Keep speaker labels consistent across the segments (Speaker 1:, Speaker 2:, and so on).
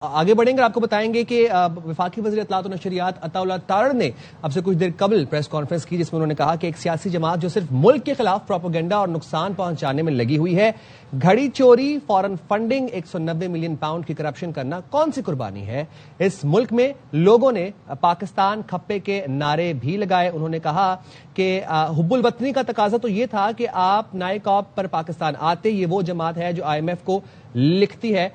Speaker 1: آگے بڑھیں گے، آپ کو بتائیں گے کہ وفاقی وزیر اطلاعات و نشریات عطا اللہ تارڑ نے اب سے کچھ دیر قبل پریس کانفرنس کی، جس میں انہوں نے کہا کہ ایک سیاسی جماعت جو صرف ملک کے خلاف پروپیگنڈا اور نقصان پہنچانے میں لگی ہوئی ہے، گھڑی چوری، فارن فنڈنگ، 190 ملین پاؤنڈ کی کرپشن کرنا کون سی قربانی ہے؟ اس ملک میں لوگوں نے پاکستان کھپے کے نعرے بھی لگائے۔ انہوں نے کہا کہ حب الوطنی کا تقاضا تو یہ تھا کہ آپ نائے کاپ پر پاکستان آتے، یہ وہ جماعت ہے جو IMF کو لکھتی ہے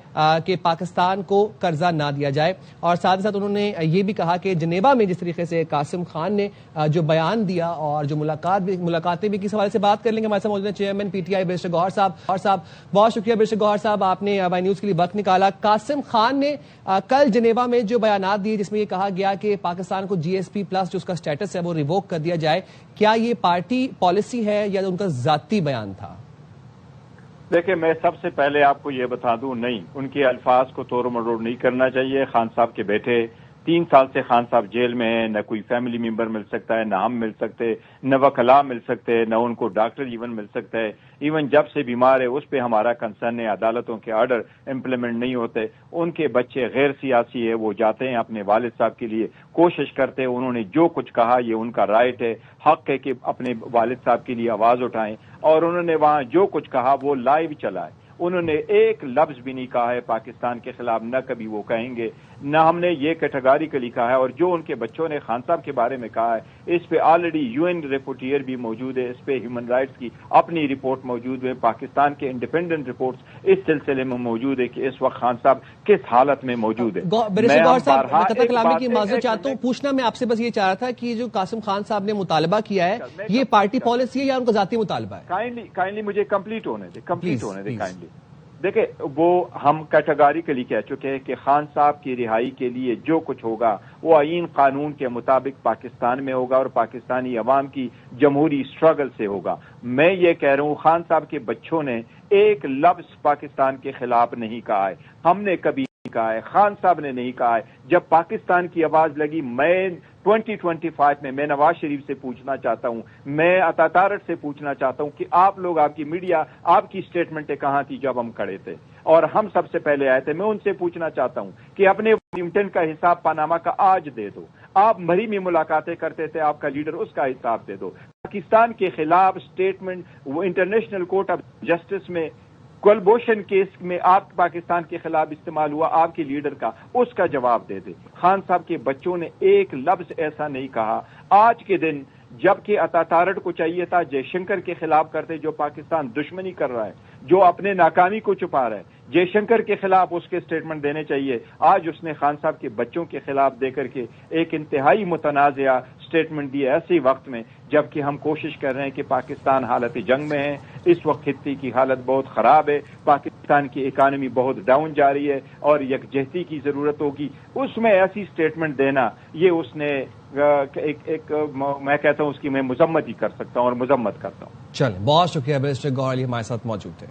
Speaker 1: کہ پاکستان کو قرضہ نہ دیا جائے، اور ساتھ ہی ساتھ انہوں نے یہ بھی کہا کہ جنیوا میں جس طریقے سے قاسم خان نے جو بیان دیا اور جو ملاقاتیں بھی کس حوالے سے بات کر لیں گے، ہمارے ساتھ موجود ہیں چیئرمین PTI بیرسٹر گوہر صاحب۔ بہت شکریہ بیرسٹر گوہر صاحب، آپ نے بائی نیوز کے لیے وقت نکالا۔ قاسم خان نے کل جنیوا میں جو بیانات دیے، جس میں یہ کہا گیا کہ پاکستان کو GSP+ جو اس کا سٹیٹس ہے وہ ریووک کر دیا جائے، کیا یہ پارٹی پالیسی ہے یا ان کا ذاتی بیان تھا؟
Speaker 2: دیکھیں، میں سب سے پہلے آپ کو یہ بتا دوں، نہیں، ان کے الفاظ کو توڑ مروڑ نہیں کرنا چاہیے۔ خان صاحب کے بیٹے 3 سال سے خان صاحب جیل میں ہیں، نہ کوئی فیملی ممبر مل سکتا ہے، نہ ہم مل سکتے، نہ وکلاء مل سکتے، نہ ان کو ڈاکٹر ایون مل سکتا ہے۔ ایون جب سے بیمار ہے اس پہ ہمارا کنسرن ہے، عدالتوں کے آرڈر امپلیمنٹ نہیں ہوتے۔ ان کے بچے غیر سیاسی ہے، وہ جاتے ہیں اپنے والد صاحب کے لیے کوشش کرتے ہیں، انہوں نے جو کچھ کہا یہ ان کا رائٹ ہے، حق ہے کہ اپنے والد صاحب کے لیے آواز اٹھائیں، اور انہوں نے وہاں جو کچھ کہا وہ لائیو چلا ہے۔ انہوں نے ایک لفظ بھی نہیں کہا ہے پاکستان کے خلاف، نہ کبھی وہ کہیں گے، نہ ہم نے یہ کیٹیگریکلی کہا ہے۔ اور جو ان کے بچوں نے خان صاحب کے بارے میں کہا ہے، اس پہ آلریڈی UN رپورٹیر بھی موجود ہے، اس پہ ہیومن رائٹس کی اپنی رپورٹ موجود ہے، پاکستان کے انڈیپینڈنٹ رپورٹس اس سلسلے میں موجود ہے کہ اس وقت خان صاحب کس حالت میں موجود ہے۔
Speaker 1: پوچھنا میں آپ سے بس یہ چاہ رہا تھا کہ جو قاسم خان صاحب نے مطالبہ کیا ہے، یہ پارٹی پالیسی ہے یا ان کا ذاتی مطالبہ ہے؟
Speaker 2: کائنڈلی مجھے کمپلیٹ ہونے دے کائنڈلی۔ دیکھیں، وہ ہم کیٹیگریکلی کہہ چکے ہیں کہ خان صاحب کی رہائی کے لیے جو کچھ ہوگا وہ آئین قانون کے مطابق پاکستان میں ہوگا اور پاکستانی عوام کی جمہوری سٹرگل سے ہوگا۔ میں یہ کہہ رہا ہوں، خان صاحب کے بچوں نے ایک لفظ پاکستان کے خلاف نہیں کہا ہے، ہم نے کبھی نہیں کہا ہے، خان صاحب نے نہیں کہا ہے۔ جب پاکستان کی آواز لگی، میں 2025 میں نواز شریف سے پوچھنا چاہتا ہوں، میں عطا تارڑ سے پوچھنا چاہتا ہوں کہ آپ لوگ، آپ کی میڈیا، آپ کی سٹیٹمنٹیں کہاں تھی جب ہم کھڑے تھے اور ہم سب سے پہلے آئے تھے؟ میں ان سے پوچھنا چاہتا ہوں کہ اپنے واشنگٹن کا حساب پاناما کا آج دے دو، آپ مری میں ملاقاتیں کرتے تھے، آپ کا لیڈر، اس کا حساب دے دو۔ پاکستان کے خلاف سٹیٹمنٹ وہ انٹرنیشنل کورٹ آف جسٹس میں کلبھوشن کیس میں آپ پاکستان کے خلاف استعمال ہوا، آپ کے لیڈر کا، اس کا جواب دے دے۔ خان صاحب کے بچوں نے ایک لفظ ایسا نہیں کہا۔ آج کے دن جبکہ عطا تارڑ کو چاہیے تھا جے شنکر کے خلاف کرتے، جو پاکستان دشمنی کر رہا ہے، جو اپنے ناکامی کو چھپا رہا ہے، جے شنکر کے خلاف اس کے سٹیٹمنٹ دینے چاہیے۔ آج اس نے خان صاحب کے بچوں کے خلاف دے کر کے ایک انتہائی متنازعہ سٹیٹمنٹ دی ایسی وقت میں جبکہ ہم کوشش کر رہے ہیں کہ پاکستان حالت جنگ میں ہے، اس وقت خطے کی حالت بہت خراب ہے، پاکستان کی اکانومی بہت ڈاؤن جا رہی ہے اور یکجہتی کی ضرورت ہوگی۔ اس میں ایسی سٹیٹمنٹ دینا، یہ اس نے ایک میں کہتا ہوں اس کی میں مذمت ہی کر سکتا ہوں اور مذمت کرتا ہوں۔
Speaker 1: چلیں، بہت شکریہ بیرسٹر گوہر علی ہمارے ساتھ موجود تھے۔